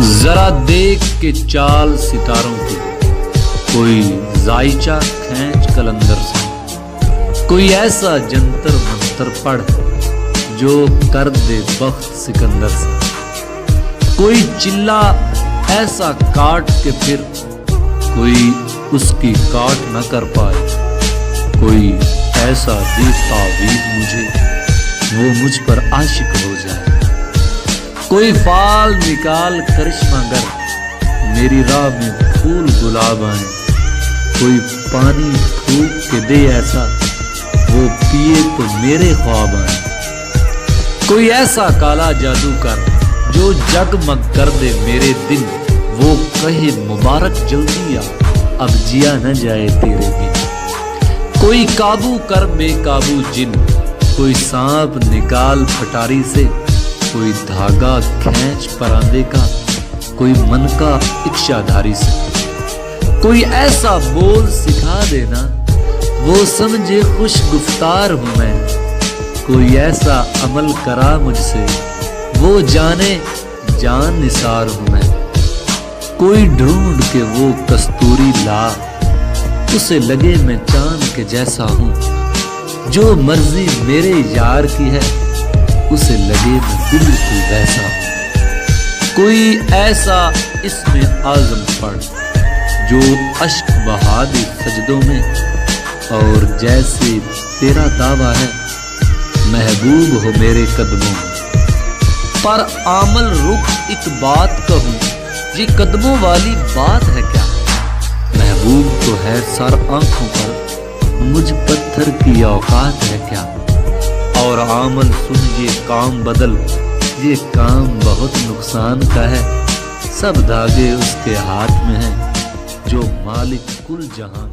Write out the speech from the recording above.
ذرا دیکھ کے چال ستاروں کی، کوئی زائچہ کھینچ کلندر سے، کوئی ایسا جنتر منتر پڑھ جو کر دے بخت سکندر سے، کوئی چلا ایسا کاٹ کے پھر کوئی اس کی کاٹ نہ کر پائے، کوئی ایسا دے تعویذ مجھے وہ مجھ پر عاشق ہو جائے، کوئی فال نکال کرشمہ گر میری راہ میں پھول گلاب آئیں، کوئی پانی پھونک کے دے ایسا وہ پیے تو میرے خواب آئیں، کوئی ایسا کالا جادو کر جو جگمگ کر دے میرے دن، وہ کہے مبارک جلدی آ اب جیا نہ جائے تیرے بن، کوئی قابو کر بے قابو جن، کوئی سانپ نکال پھٹاری سے، کوئی دھاگا کھینچ پراندے کا، کوئی منکا اکشا دھاری سے، کوئی ایسا بول سکھا دینا وہ سمجھے خوش گفتار ہوں میں، کوئی ایسا عمل کرا مجھ سے وہ جانے جان نثار ہوں میں، کوئی ڈھونڈ کے وہ کستوری لا اسے لگے میں چاند کے جیسا ہوں، جو مرضی میرے یار کی ہے اسے لگے میں بالکل ویسا ہوں، کوئی ایسا اسم اعظم پڑھ جو اشک بہا دے سجدوں میں، اور جیسے تیرا دعویٰ ہے محبوب ہو میرے قدموں میں، پر عامل رخ ایک بات کہوں یہ قدموں والی بات ہے کیا، محبوب تو ہے سر آنکھوں پر مجھ پتھر کی اوقات ہے کیا، اور عامل سن یہ کام بدل یہ کام بہت نقصان کا ہے، سب دھاگے اس کے ہاتھ میں ہیں جو مالک کل جہان